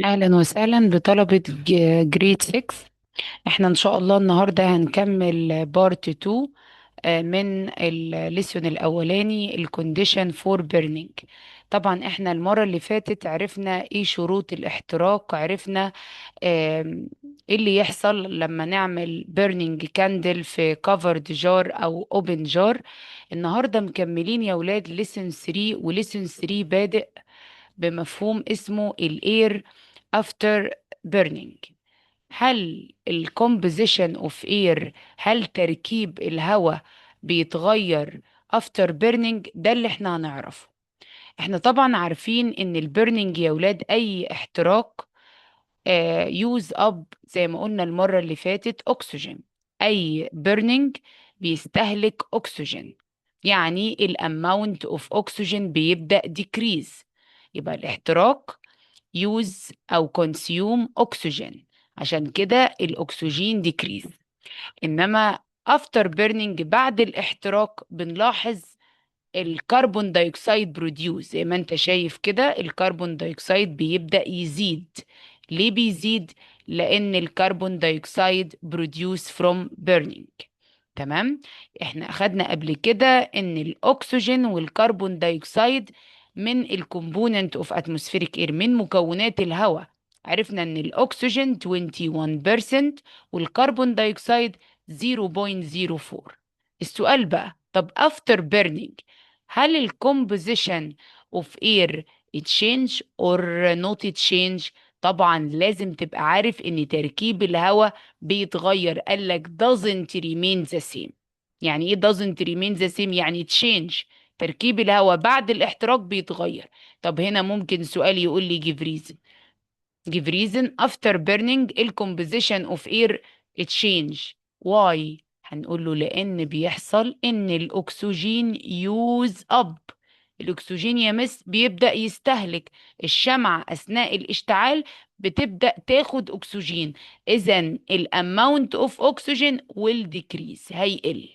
اهلا وسهلا بطلبة جريد 6. احنا ان شاء الله النهاردة هنكمل بارت 2 من الليسون الاولاني الكونديشن فور بيرنينج. طبعا احنا المرة اللي فاتت عرفنا ايه شروط الاحتراق، عرفنا ايه اللي يحصل لما نعمل بيرنينج كاندل في كفرد جار او اوبن جار. النهاردة مكملين يا ولاد ليسون 3، وليسون 3 بادئ بمفهوم اسمه الاير افتر بيرنينج. هل الكومبوزيشن اوف اير، هل تركيب الهواء بيتغير افتر بيرنينج؟ ده اللي احنا هنعرفه. احنا طبعا عارفين ان البيرنينج يا ولاد اي احتراق يوز اب، زي ما قلنا المرة اللي فاتت، اكسجين. اي بيرنينج بيستهلك اكسجين، يعني الاماونت اوف اكسجين بيبدأ ديكريز. يبقى الاحتراق يوز او كونسيوم اكسجين، عشان كده الاكسجين ديكريز. انما افتر بيرنينج بعد الاحتراق بنلاحظ الكربون دايوكسيد بروديوس. زي ما انت شايف كده الكربون دايوكسيد بيبدأ يزيد. ليه بيزيد؟ لان الكربون دايوكسيد بروديوس فروم بيرنينج. تمام. احنا اخدنا قبل كده ان الاكسجين والكربون دايوكسيد من الكومبوننت اوف اتموسفيريك اير، من مكونات الهواء. عرفنا ان الاكسجين 21% والكربون دايوكسيد 0.04. السؤال بقى، طب افتر بيرنينج هل الكومبوزيشن اوف اير تشينج اور نوت تشينج؟ طبعا لازم تبقى عارف ان تركيب الهواء بيتغير. قال لك doesn't remain the same. يعني ايه doesn't remain the same؟ يعني change. تركيب الهواء بعد الاحتراق بيتغير. طب هنا ممكن سؤال يقول لي give reason. give reason after burning الكومبوزيشن اوف اير تشينج. واي؟ هنقول له لان بيحصل ان الاكسجين يوز اب. الاكسجين يا مس بيبدأ يستهلك. الشمعة اثناء الاشتعال بتبدأ تاخد اكسجين، اذا الاماونت اوف اكسجين will decrease، هيقل.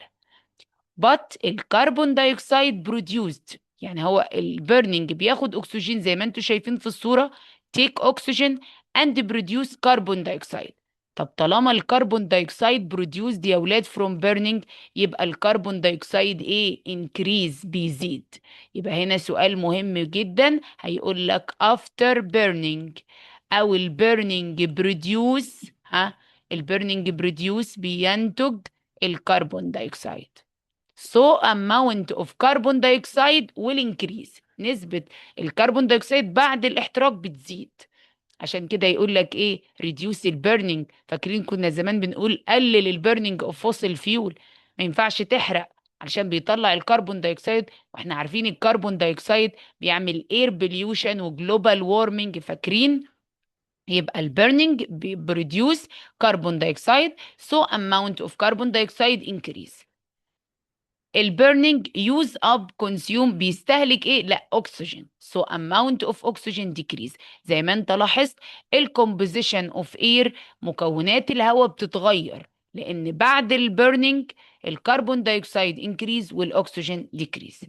but الكربون دايوكسيد produced، يعني هو البرنينج بياخد اكسجين زي ما انتم شايفين في الصورة، take oxygen and produce carbon dioxide. طب طالما الكربون دايوكسيد produced يا ولاد from burning، يبقى الكربون دايوكسيد ايه؟ increase، بيزيد. يبقى هنا سؤال مهم جدا، هيقول لك after burning او البرنينج produce، البرنينج produce بينتج الكربون دايوكسيد. So amount of carbon dioxide will increase. نسبة الكربون دايوكسيد بعد الاحتراق بتزيد. عشان كده يقول لك ايه؟ reduce البرنينج. فاكرين كنا زمان بنقول قلل البرنينج اوف فوسيل فيول، ما ينفعش تحرق علشان بيطلع الكربون دايوكسيد، واحنا عارفين الكربون دايوكسيد بيعمل اير بوليوشن وجلوبال وارمنج، فاكرين؟ يبقى البرنينج بريديوس كربون دايوكسيد، so amount of carbon dioxide increase. البرنينج يوز اب كونسيوم بيستهلك ايه؟ لا، اكسجين، سو اماونت اوف اكسجين ديكريز. زي ما انت لاحظت الكومبوزيشن اوف اير، مكونات الهواء بتتغير، لان بعد البرنينج الكربون دايوكسيد انكريز والاكسجين ديكريز.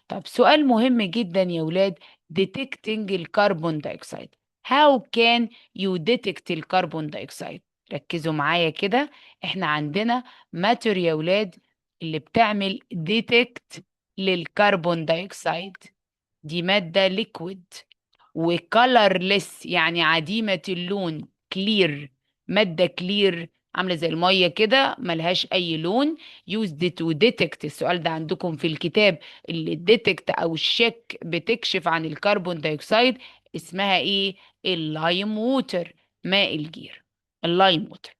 طب سؤال مهم جدا يا ولاد، detecting الكربون دايوكسيد. how can you detect الكربون دايوكسيد؟ ركزوا معايا كده. احنا عندنا ماتر يا ولاد اللي بتعمل ديتكت للكربون دايوكسيد. دي مادة ليكويد وكالرلس، يعني عديمة اللون، كلير، مادة كلير عاملة زي المية كده ملهاش أي لون. used to detect، السؤال ده عندكم في الكتاب، اللي detect أو الشك بتكشف عن الكربون دايوكسيد، اسمها إيه؟ اللايم ووتر، ماء الجير. اللايم ووتر،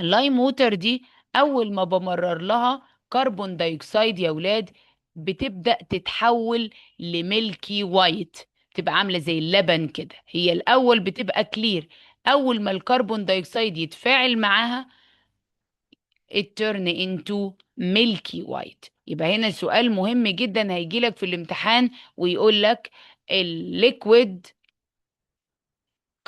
اللايم ووتر دي اول ما بمرر لها كربون دايوكسيد يا ولاد بتبدأ تتحول لميلكي وايت، تبقى عاملة زي اللبن كده. هي الاول بتبقى كلير، اول ما الكربون دايوكسيد يتفاعل معاها it turn into milky white. يبقى هنا سؤال مهم جدا هيجيلك في الامتحان ويقول لك الليكويد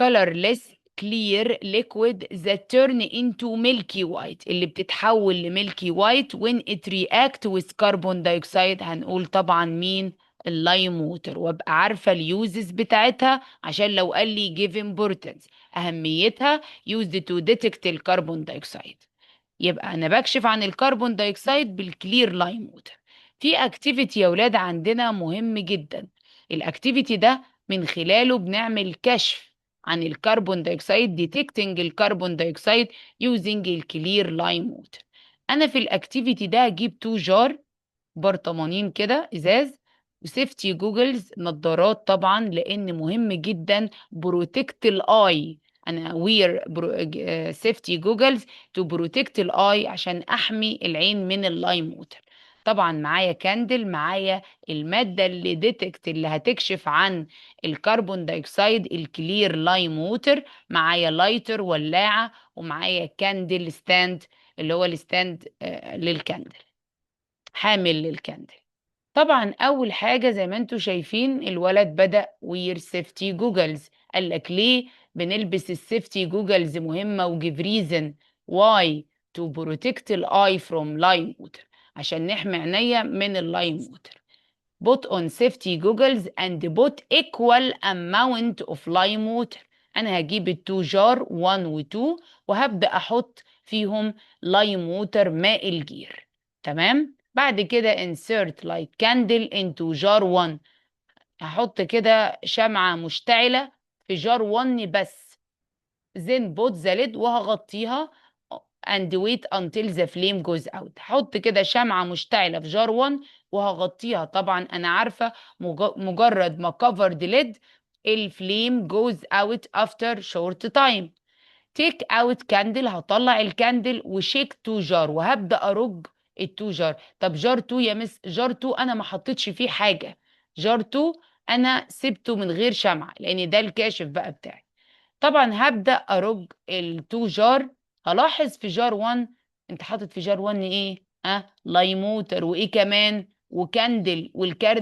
colorless clear liquid that turn into milky white، اللي بتتحول لميلكي وايت when it react with carbon dioxide. هنقول طبعا مين؟ اللايم ووتر، وابقى عارفه اليوزز بتاعتها عشان لو قال لي give importance اهميتها used to detect الكربون دايوكسيد. يبقى انا بكشف عن الكربون دايوكسيد بالكلير لايم ووتر. في اكتيفيتي يا ولاد عندنا مهم جدا، الاكتيفيتي ده من خلاله بنعمل كشف عن الكربون دايوكسيد، ديتكتنج الكربون دايوكسيد يوزنج الكلير لايم ووتر. انا في الاكتيفيتي ده هجيب تو جار برطمانين كده ازاز، وسيفتي جوجلز نظارات طبعا لان مهم جدا بروتكت الاي. انا وير سيفتي جوجلز تو بروتكت الاي عشان احمي العين من اللايم ووتر. طبعا معايا كاندل، معايا الماده اللي ديتكت اللي هتكشف عن الكربون دايوكسيد الكلير لايم ووتر، معايا لايتر ولاعه، ومعايا كاندل ستاند اللي هو الستاند للكاندل، حامل للكاندل. طبعا اول حاجه زي ما انتم شايفين الولد بدأ وير سيفتي جوجلز. قال لك ليه بنلبس السيفتي جوجلز؟ مهمه وجيف ريزن واي تو بروتكت الاي فروم لايم ووتر، عشان نحمي عينيا من اللايم ووتر. put on safety goggles and put equal amount of lime water. انا هجيب التو جار 1 و 2 وهبدأ احط فيهم لايم ووتر ماء الجير. تمام. بعد كده insert like candle into jar 1. هحط كده شمعة مشتعلة في جار 1 بس. then put the lid وهغطيها and wait until the flame goes out. هحط كده شمعة مشتعلة في جار 1 وهغطيها. طبعا انا عارفة مجرد ما cover the lid الفليم goes out after short time. تيك اوت كاندل، هطلع الكاندل وشيك تو جار وهبدا ارج التو جار. طب جار 2 يا مس، جار 2 انا ما حطيتش فيه حاجه، جار 2 انا سبته من غير شمعة لان ده الكاشف بقى بتاعي. طبعا هبدأ أرج التو جار. هلاحظ في جار 1 انت حاطط في جار 1 ايه؟ لايموتر وايه كمان وكاندل،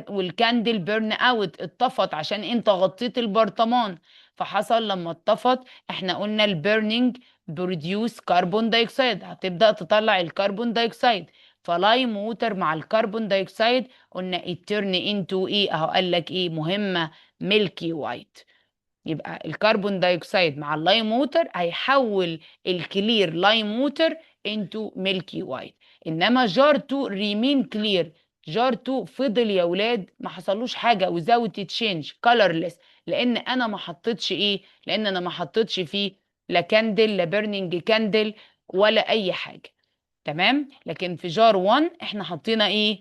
والكاندل بيرن اوت اتطفت عشان انت غطيت البرطمان. فحصل لما اتطفت احنا قلنا البيرنينج بروديوس كربون دايوكسيد، هتبدأ تطلع الكربون دايوكسيد. فلايم ووتر مع الكربون دايوكسيد قلنا الترن انتو ايه اهو، قال لك ايه مهمة؟ ميلكي وايت. يبقى الكربون دايوكسيد مع اللايم ووتر هيحول الكلير لايم ووتر انتو ميلكي وايت. انما جار 2 ريمين كلير، جار 2 فضل يا ولاد ما حصلوش حاجه وزاوت تشينج كولرلس، لان انا ما حطيتش ايه؟ لان انا ما حطيتش فيه لا كاندل لا بيرنينج كاندل ولا اي حاجه. تمام. لكن في جار 1 احنا حطينا ايه؟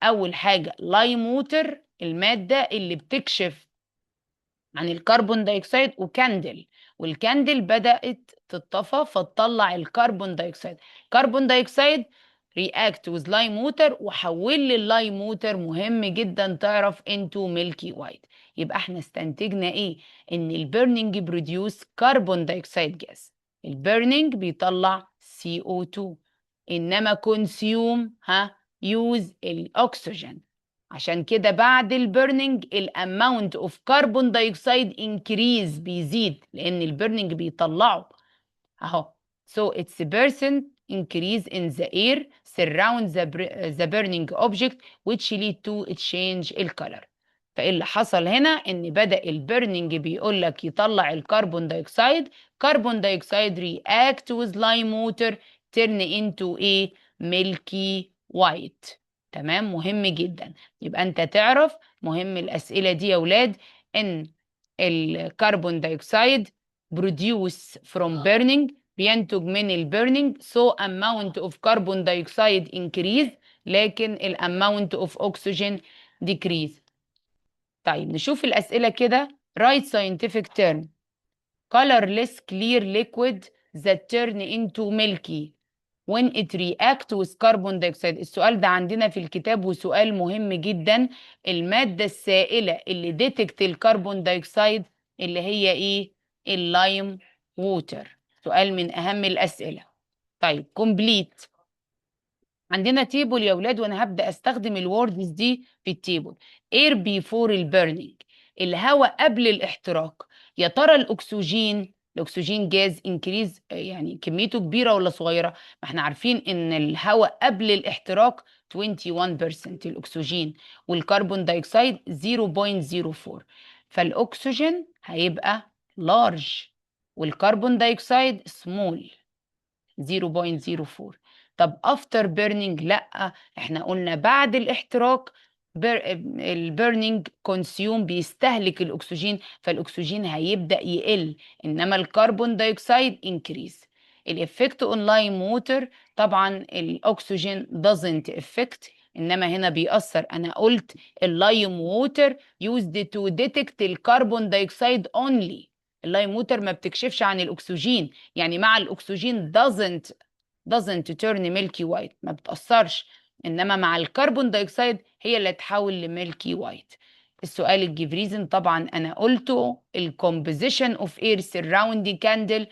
اول حاجه لايم ووتر، الماده اللي بتكشف عن الكربون دايوكسيد، وكاندل، والكاندل بدأت تتطفى فتطلع الكربون دايوكسيد. كربون دايوكسيد رياكت ويز لايم ووتر وحول لي اللايم ووتر، مهم جدا تعرف انتو ميلكي وايت. يبقى احنا استنتجنا ايه؟ ان البيرنينج بروديوس كربون دايوكسيد جاز، البيرنينج بيطلع CO2، انما كونسيوم يوز الاكسجين. عشان كده بعد البرنينج الاماونت اوف كربون دايوكسيد انكريز، بيزيد لان البرنينج بيطلعه اهو. so it's a percent increase in the air surround the burning object which lead to change الcolor. فايه اللي حصل هنا؟ ان بدأ البرنينج بيقول لك يطلع الكربون دايوكسيد، كربون دايوكسيد react with lime water turn into a milky white. تمام. مهم جدا. يبقى انت تعرف مهم الاسئله دي يا ولاد ان الكربون دايوكسيد produce from burning، بينتج من البرنينج so amount of carbon dioxide increase لكن ال amount of oxygen decrease. طيب نشوف الأسئلة كده. write scientific term colorless clear liquid that turn into milky when it react with carbon dioxide. السؤال ده عندنا في الكتاب وسؤال مهم جدا. المادة السائلة اللي ديتكت الكربون دايوكسيد اللي هي ايه؟ اللايم ووتر. سؤال من اهم الاسئلة. طيب كومبليت. عندنا تيبل يا ولاد وانا هبدأ استخدم الوردز دي في التيبل. اير بيفور البيرنينج، الهواء قبل الاحتراق. يا ترى الاكسجين الاكسجين جاز انكريز يعني كميته كبيره ولا صغيره؟ ما احنا عارفين ان الهواء قبل الاحتراق 21% الاكسجين، والكربون دايوكسيد 0.04، فالاكسجين هيبقى لارج والكربون دايوكسيد سمول 0.04. طب افتر بيرنينج، لا احنا قلنا بعد الاحتراق البيرنينج كونسيوم بيستهلك الاكسجين، فالاكسجين هيبدأ يقل، انما الكربون دايوكسيد انكريز. الافكت اون لايم ووتر، طبعا الاكسجين doesn't affect، انما هنا بيأثر. انا قلت اللايم ووتر used to detect الكربون دايوكسيد only، اللايم ووتر ما بتكشفش عن الاكسجين، يعني مع الاكسجين doesn't turn milky white، ما بتأثرش، انما مع الكربون دايوكسيد هي اللي تحول لميلكي وايت. السؤال الجبريزن طبعا انا قلته، الكومبوزيشن اوف اير سراوندينج كاندل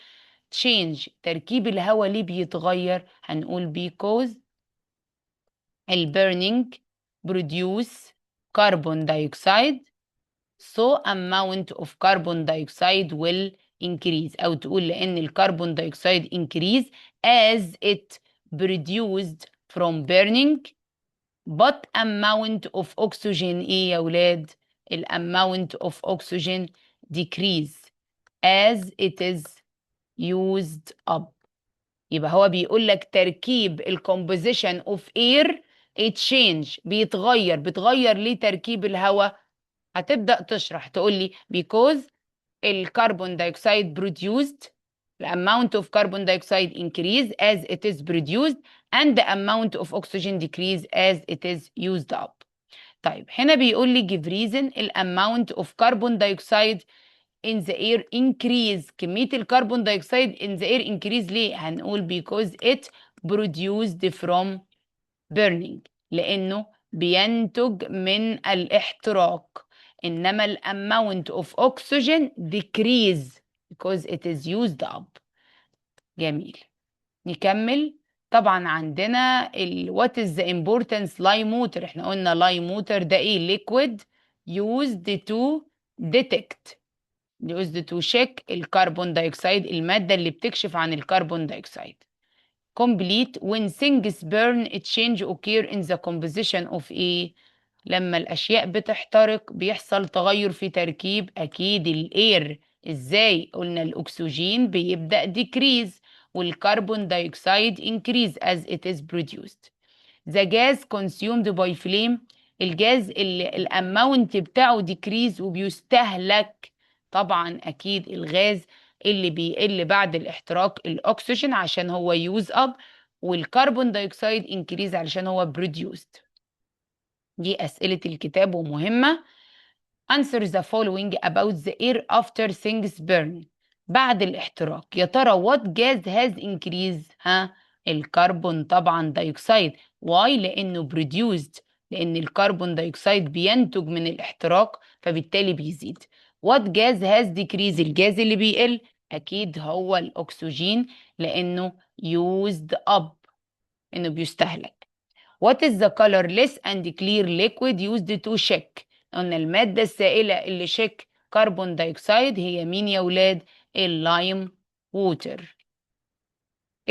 تشينج، تركيب الهواء ليه بيتغير؟ هنقول because البيرنينج produce carbon dioxide so amount of carbon dioxide will increase، أو تقول لأن الكربون دايوكسيد increase as it produced from burning but amount of oxygen إيه يا ولاد؟ ال amount of oxygen decrease as it is used up. يبقى هو بيقول لك تركيب ال composition of air change، بتغير ليه تركيب الهواء؟ هتبدأ تشرح تقول لي because الكربون دايوكسيد produced the amount of carbon dioxide increase as it is produced and the amount of oxygen decrease as it is used up. طيب هنا بيقول لي give reason ال amount of carbon dioxide in the air increase، كمية الكربون دايوكسيد in the air increase ليه؟ هنقول because it produced from burning، لأنه بينتج من الاحتراق، إنما ال amount of oxygen decrease because it is used up. جميل، نكمل. طبعا عندنا what is the importance lime water، احنا قلنا lime water ده ايه؟ liquid used to detect، used to check الكربون دايوكسيد، المادة اللي بتكشف عن الكربون دايوكسيد. complete when things burn a change occur in the composition of ايه؟ لما الاشياء بتحترق بيحصل تغير في تركيب اكيد الاير. ازاي؟ قلنا الاكسجين بيبدأ decrease والكربون دايوكسيد increase as it is produced. the gas consumed by flame، الجاز اللي الاماونت بتاعه decrease وبيستهلك، طبعا اكيد الغاز اللي بيقل بعد الاحتراق الاكسجين عشان هو يوز اب، والكربون دايوكسيد انكريز علشان هو بروديوست. دي اسئله الكتاب ومهمه. answer the following about the air after things burn، بعد الاحتراق يا ترى what gas has increased؟ ها، الكربون طبعا دايوكسيد. why؟ لانه produced، لان الكربون دايوكسيد بينتج من الاحتراق فبالتالي بيزيد. what gas has decreased؟ الجاز اللي بيقل اكيد هو الاكسجين لانه used up، انه بيستهلك. What is the colorless and clear liquid used to shake؟ قلنا المادة السائلة اللي شك كربون دايوكسيد هي مين يا ولاد؟ اللايم ووتر.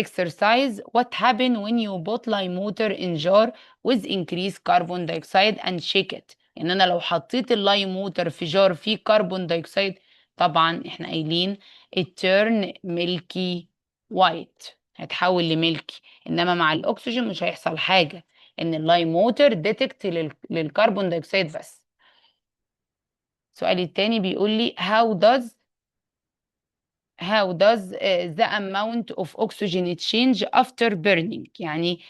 Exercise what happen when you put lime water in jar with increased carbon dioxide and shake it؟ يعني انا لو حطيت اللايم ووتر في جار فيه كربون دايوكسيد، طبعا احنا قايلين it turn milky white، هتحول لميلكي، انما مع الاكسجين مش هيحصل حاجة، ان اللايم ووتر ديتكت للكربون دايوكسيد بس. السؤال التاني بيقول لي how does the amount of oxygen change after burning؟ يعني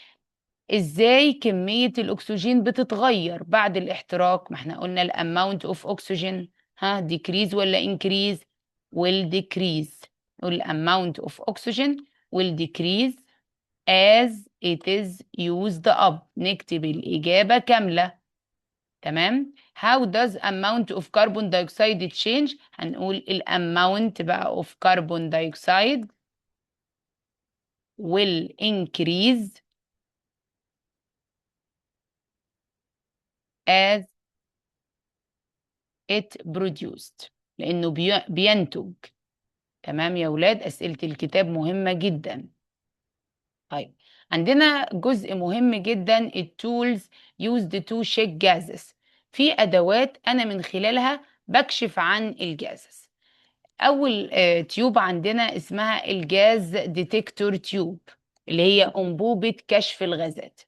ازاي كمية الاكسجين بتتغير بعد الاحتراق؟ ما احنا قلنا ال amount of oxygen ها decrease ولا increase؟ will decrease. ال amount of oxygen will decrease as it is used up، نكتب الإجابة كاملة. تمام. how does amount of carbon dioxide change؟ هنقول ال amount بقى of carbon dioxide will increase as it produced، لأنه بينتج تمام يا ولاد، أسئلة الكتاب مهمة جدا. طيب، عندنا جزء مهم جدا، التولز used to check gases. في أدوات أنا من خلالها بكشف عن الجازز. أول تيوب عندنا اسمها الجاز ديتكتور تيوب، اللي هي أنبوبة كشف الغازات.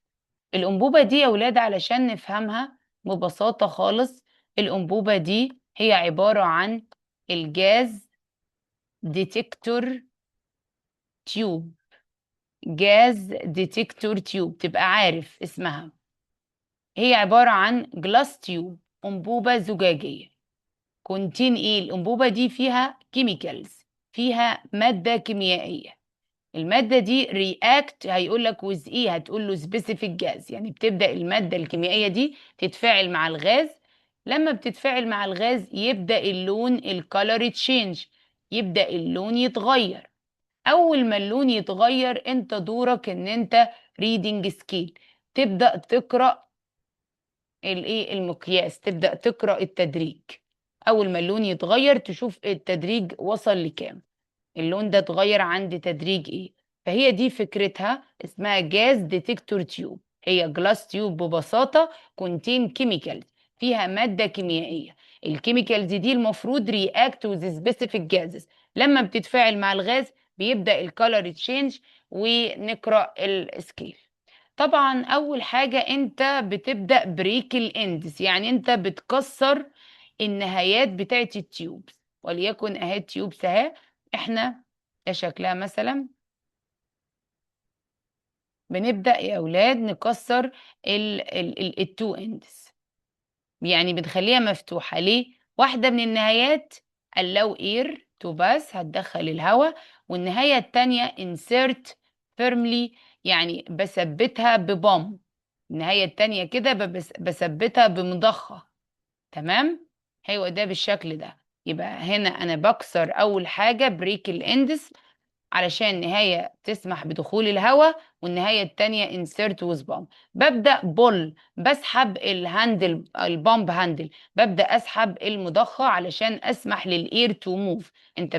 الأنبوبة دي يا ولاد علشان نفهمها ببساطة خالص، الأنبوبة دي هي عبارة عن الجاز ديتكتور تيوب. جاز ديتكتور تيوب، تبقى عارف اسمها. هي عبارة عن جلاس تيوب، أنبوبة زجاجية. كونتين ايه الأنبوبة دي؟ فيها كيميكالز، فيها مادة كيميائية. المادة دي رياكت، هيقول لك وز ايه، هتقول له سبيسيفيك جاز، يعني بتبدأ المادة الكيميائية دي تتفاعل مع الغاز. لما بتتفاعل مع الغاز يبدأ اللون، الكالر تشينج، يبدأ اللون يتغير. اول ما اللون يتغير انت دورك ان انت ريدنج سكيل، تبدأ تقرأ الايه المقياس، تبدأ تقرأ التدريج. اول ما اللون يتغير تشوف التدريج وصل لكام، اللون ده اتغير عند تدريج ايه. فهي دي فكرتها، اسمها جاز ديتكتور تيوب. هي جلاس تيوب ببساطة، كونتين كيميكالز، فيها مادة كيميائية. الكيميكالز دي المفروض رياكت وذ سبيسيفيك جازز، لما بتتفاعل مع الغاز بيبدأ الكالر تشينج. ونقرأ السكيل. طبعا اول حاجة انت بتبدأ بريك الاندز، يعني انت بتكسر النهايات بتاعت التيوب. وليكن اهي تيوبس اهي، احنا ده شكلها مثلا. بنبدأ يا اولاد نكسر التو اندز، يعني بنخليها مفتوحة. ليه؟ واحدة من النهايات allow air to pass، هتدخل الهواء. والنهاية التانية insert firmly، يعني بثبتها ببام. النهاية التانية كده بثبتها بمضخة. تمام، هو ده بالشكل ده. يبقى هنا انا بكسر اول حاجة بريك الاندس علشان النهاية تسمح بدخول الهواء، والنهاية التانية insert with pump. ببدأ بول، بسحب الهاندل، البامب هاندل، ببدأ أسحب المضخة علشان أسمح للإير تو موف. أنت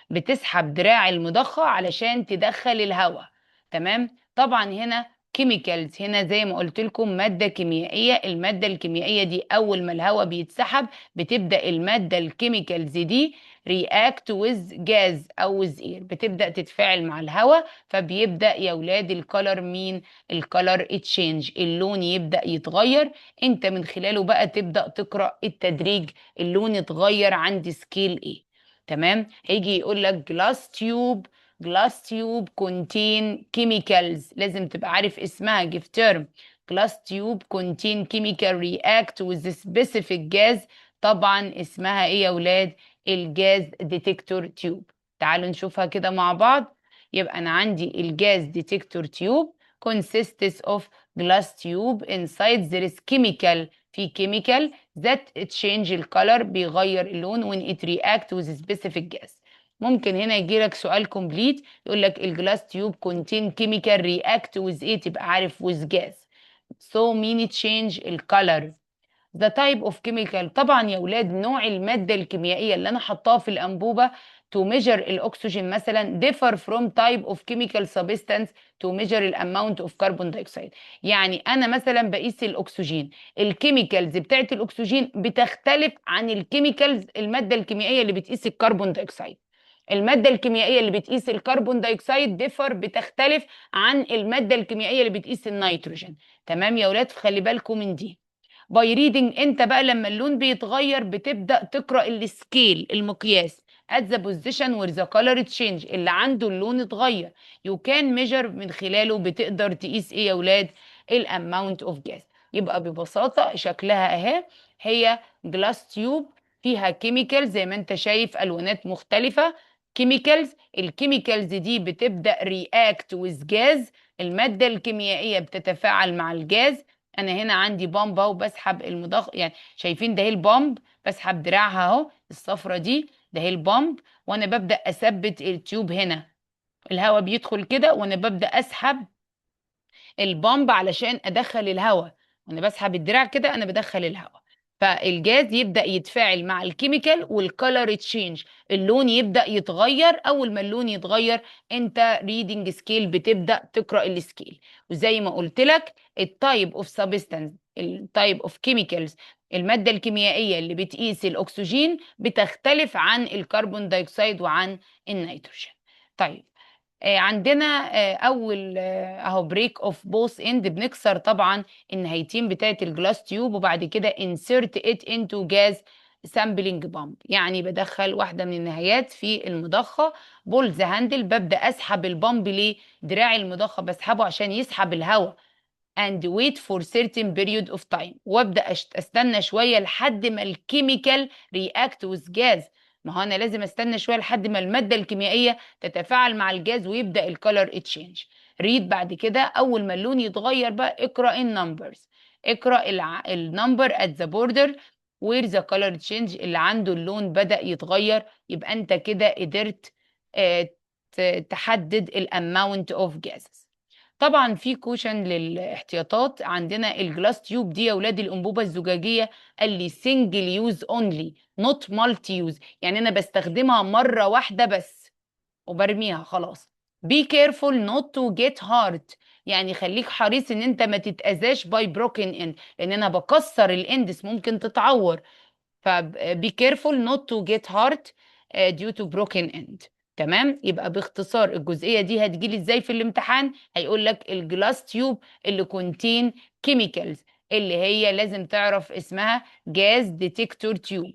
بتسحب دراع المضخة علشان تدخل الهواء. تمام. طبعا هنا كيميكالز، هنا زي ما قلت لكم مادة كيميائية. المادة الكيميائية دي أول ما الهواء بيتسحب بتبدأ المادة الكيميكالز دي react with gas او with air، بتبدأ تتفاعل مع الهواء. فبيبدأ يا ولاد الكالر، مين؟ الكالر اتشينج، اللون يبدأ يتغير. انت من خلاله بقى تبدأ تقرأ التدريج، اللون اتغير عند سكيل ايه. تمام. هيجي يقول لك جلاس تيوب، جلاس تيوب كونتين كيميكالز، لازم تبقى عارف اسمها، جيف تيرم. جلاس تيوب كونتين كيميكال رياكت with specific gas. طبعا اسمها ايه يا ولاد؟ الجاز ديتكتور تيوب. تعالوا نشوفها كده مع بعض. يبقى أنا عندي الجاز ديتكتور تيوب consists of glass tube inside there is chemical، في chemical that change الcolor، بيغير اللون when it react with specific gas. ممكن هنا يجي لك سؤال كومبليت يقول لك الجلاس تيوب contain chemical react with ايه، تبقى عارف with gas. so mean change الcolor. The type of chemical، طبعا يا ولاد نوع المادة الكيميائية اللي أنا حطاها في الأنبوبة to measure الأكسجين مثلا differ from type of chemical substance to measure the amount of carbon dioxide. يعني أنا مثلا بقيس الأكسجين، الكيميكالز بتاعت الأكسجين بتختلف عن الكيميكالز، المادة الكيميائية اللي بتقيس الكربون دايوكسيد. المادة الكيميائية اللي بتقيس الكربون دايوكسيد ديفر، بتختلف عن المادة الكيميائية اللي بتقيس النيتروجين. تمام يا ولاد، خلي بالكم من دي. باي ريدنج، انت بقى لما اللون بيتغير بتبدأ تقرأ السكيل، المقياس at the position where the color change، اللي عنده اللون اتغير. you can measure، من خلاله بتقدر تقيس ايه يا ولاد؟ الاماونت اوف جاز. يبقى ببساطة شكلها اهي، هي جلاس تيوب فيها كيميكال زي ما انت شايف، الوانات مختلفة. كيميكالز، الكيميكالز دي بتبدأ رياكت ويز جاز، المادة الكيميائية بتتفاعل مع الجاز. انا هنا عندي بامب اهو، بسحب المضخ، يعني شايفين ده هي البامب، بسحب دراعها اهو الصفرة دي، ده هي البامب. وانا ببدأ اثبت التيوب هنا، الهواء بيدخل كده وانا ببدأ اسحب البامب علشان ادخل الهواء. وانا بسحب الدراع كده انا بدخل الهواء. فالجاز يبدأ يتفاعل مع الكيميكال والكالر تشينج، اللون يبدأ يتغير. اول ما اللون يتغير انت ريدنج سكيل بتبدأ تقرأ السكيل. وزي ما قلت لك التايب اوف سبستانس، التايب اوف كيميكالز، المادة الكيميائية اللي بتقيس الأكسجين بتختلف عن الكربون دايوكسيد وعن النيتروجين. طيب عندنا اول اهو بريك اوف بوث اند، بنكسر طبعا النهايتين بتاعت الجلاس تيوب، وبعد كده انسيرت ات انتو جاز سامبلينج بامب، يعني بدخل واحده من النهايات في المضخه. بولز هاندل، ببدا اسحب البامب. ليه؟ دراع المضخه بسحبه عشان يسحب الهواء. and wait for certain period of time، وابدا استنى شويه لحد ما الكيميكال react with gas. ما هو انا لازم استنى شويه لحد ما الماده الكيميائيه تتفاعل مع الجاز ويبدا الكالر اتشينج. ريد بعد كده اول ما اللون يتغير بقى اقرا النمبرز، اقرا النمبر at the border where the color change، اللي عنده اللون بدأ يتغير. يبقى انت كده قدرت آه، تحدد الاماونت اوف جازز. طبعا في كوشن للاحتياطات، عندنا الجلاس تيوب دي يا ولاد الانبوبه الزجاجيه، قال لي سنجل يوز اونلي نوت مالتي يوز، يعني انا بستخدمها مره واحده بس وبرميها خلاص. بي كيرفول نوت تو جيت هارت، يعني خليك حريص ان انت ما تتاذاش باي بروكن اند، لان انا بكسر الاندس ممكن تتعور. فبي كيرفول نوت تو جيت هارت due to broken end. تمام. يبقى باختصار الجزئيه دي هتجيلي ازاي في الامتحان؟ هيقول لك الجلاس تيوب اللي كونتين كيميكالز، اللي هي لازم تعرف اسمها جاز ديتكتور تيوب،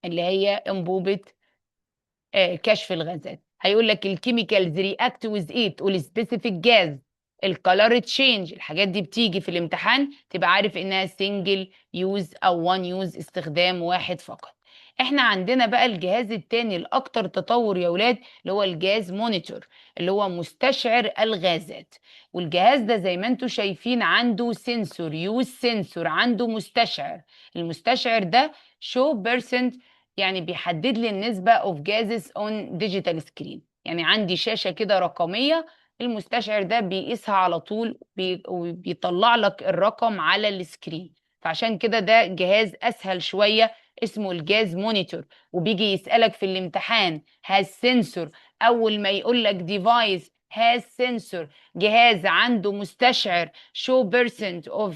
اللي هي انبوبه كشف الغازات. هيقول لك الكيميكالز رياكت ويز ايت والسبيسيفيك جاز، الكالر تشينج، الحاجات دي بتيجي في الامتحان تبقى عارف انها سنجل يوز او وان يوز، استخدام واحد فقط. احنا عندنا بقى الجهاز التاني الاكتر تطور يا ولاد، اللي هو الجاز مونيتور، اللي هو مستشعر الغازات. والجهاز ده زي ما انتم شايفين عنده سنسور، يوز سنسور، عنده مستشعر. المستشعر ده شو بيرسنت، يعني بيحدد لي النسبة of gases on digital screen، يعني عندي شاشة كده رقمية، المستشعر ده بيقيسها على طول وبيطلع لك الرقم على السكرين. فعشان كده ده جهاز أسهل شوية، اسمه الجاز مونيتور. وبيجي يسألك في الامتحان has sensor، أول ما يقول لك device has sensor، جهاز عنده مستشعر show percent of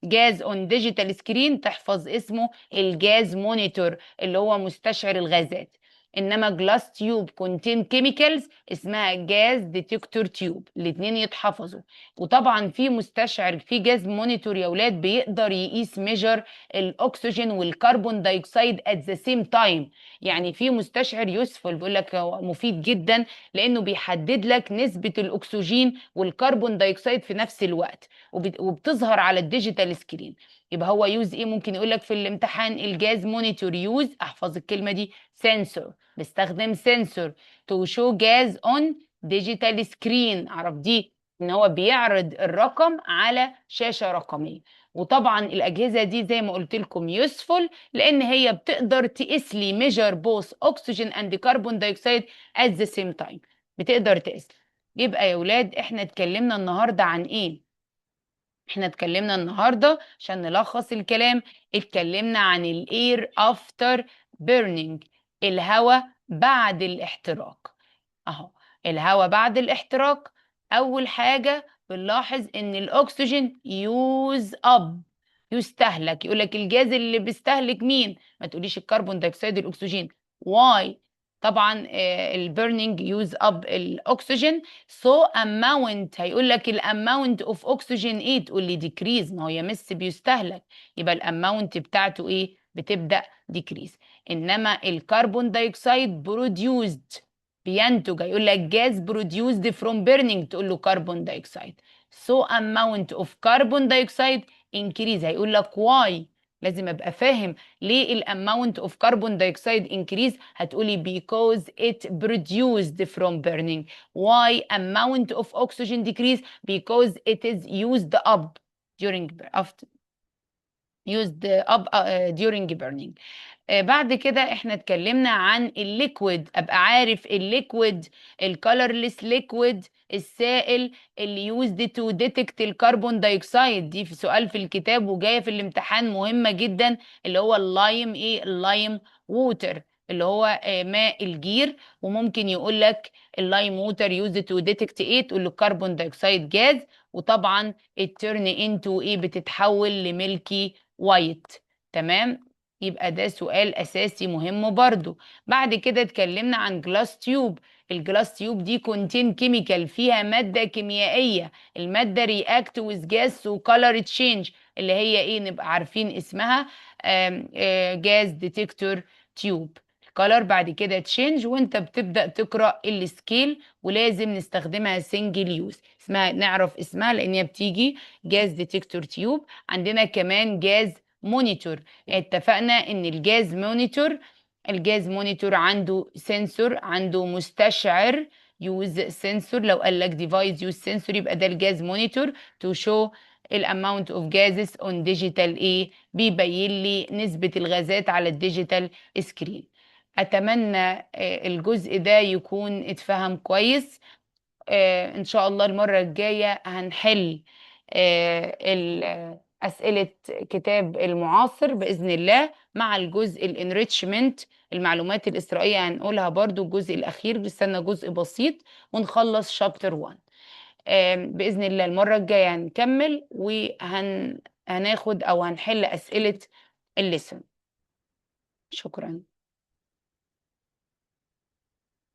gas on digital screen، تحفظ اسمه الجاز مونيتور اللي هو مستشعر الغازات. انما جلاس تيوب كونتين كيميكالز اسمها جاز ديتكتور تيوب، الاتنين يتحفظوا. وطبعا في مستشعر في جاز مونيتور يا ولاد بيقدر يقيس ميجر الاكسجين والكربون دايوكسيد ات ذا سيم تايم. يعني في مستشعر يوسفول، بيقول لك هو مفيد جدا لانه بيحدد لك نسبة الاكسجين والكربون دايوكسيد في نفس الوقت، وبتظهر على الديجيتال سكرين. يبقى هو يوز ايه؟ ممكن يقول لك في الامتحان الجاز مونيتور يوز، احفظ الكلمه دي، سنسور، بستخدم سنسور تو شو جاز اون ديجيتال سكرين، اعرف دي ان هو بيعرض الرقم على شاشه رقميه. وطبعا الاجهزه دي زي ما قلت لكم يوسفول لان هي بتقدر تقيس لي ميجر بوث اوكسجين اند كربون دايوكسيد ات ذا سيم تايم، بتقدر تقيس. يبقى يا ولاد احنا اتكلمنا النهارده عن ايه؟ احنا اتكلمنا النهارده عشان نلخص الكلام، اتكلمنا عن الاير افتر بيرنينج، الهواء بعد الاحتراق. اهو الهواء بعد الاحتراق، اول حاجه بنلاحظ ان الاكسجين يوز اب، يستهلك. يقول لك الجاز اللي بيستهلك مين؟ ما تقوليش الكربون دايوكسيد، الاكسجين. واي؟ طبعا البرنينج يوز اب الاكسجين. سو اماونت، هيقول لك الاماونت اوف اكسجين ايه؟ تقول لي ديكريز، ما هو يا مس بيستهلك، يبقى الاماونت بتاعته ايه؟ بتبدا ديكريز. انما الكربون دايوكسيد بروديوزد، بينتج، هيقول لك جاز بروديوسد فروم بيرنينج، تقول له كربون دايوكسيد. سو اماونت اوف كربون دايوكسيد انكريز، هيقول لك واي؟ لازم ابقى فاهم ليه الاماونت اوف كربون دايوكسيد انكريز، هتقولي because it produced from burning. why amount of oxygen decrease? because it is used up during after used up during burning. بعد كده احنا اتكلمنا عن الليكويد، ابقى عارف الليكويد، الكالرلس ليكويد السائل اللي يوزد تو ديتكت الكربون دايوكسيد؟ دي في سؤال في الكتاب وجايه في الامتحان مهمه جدا، اللي هو اللايم، ايه اللايم؟ ووتر، اللي هو ماء الجير. وممكن يقول لك اللايم ووتر يوزد تو ديتكت ايه، تقول له كربون دايوكسيد جاز. وطبعا الترن انتو ايه، بتتحول لميلكي وايت. تمام، يبقى ده سؤال اساسي مهم برضو. بعد كده اتكلمنا عن جلاس تيوب. الجلاس تيوب دي كونتين كيميكال، فيها مادة كيميائية. المادة رياكت ويز جاس وكالر تشينج، اللي هي ايه نبقى عارفين اسمها، جاز ديتكتور تيوب. الكالر بعد كده تشينج، وانت بتبدأ تقرأ السكيل، ولازم نستخدمها سنجل يوز. اسمها نعرف اسمها لان هي بتيجي جاز ديتكتور تيوب. عندنا كمان جاز مونيتور. اتفقنا ان الجاز مونيتور عنده سنسور، عنده مستشعر يوز سنسور. لو قال لك ديفايس يوز سنسور يبقى ده الجاز مونيتور. تو شو الاماونت اوف جازز اون ديجيتال ايه، بيبين لي نسبة الغازات على الديجيتال سكرين. اتمنى الجزء ده يكون اتفهم كويس. إن شاء الله المرة الجاية هنحل أسئلة كتاب المعاصر بإذن الله، مع الجزء الانريتشمنت، المعلومات الإسرائيلية هنقولها برضو الجزء الأخير، لسه جزء بسيط ونخلص شابتر 1. بإذن الله المرة الجاية هنكمل هناخد أو هنحل أسئلة الليسن. شكرا.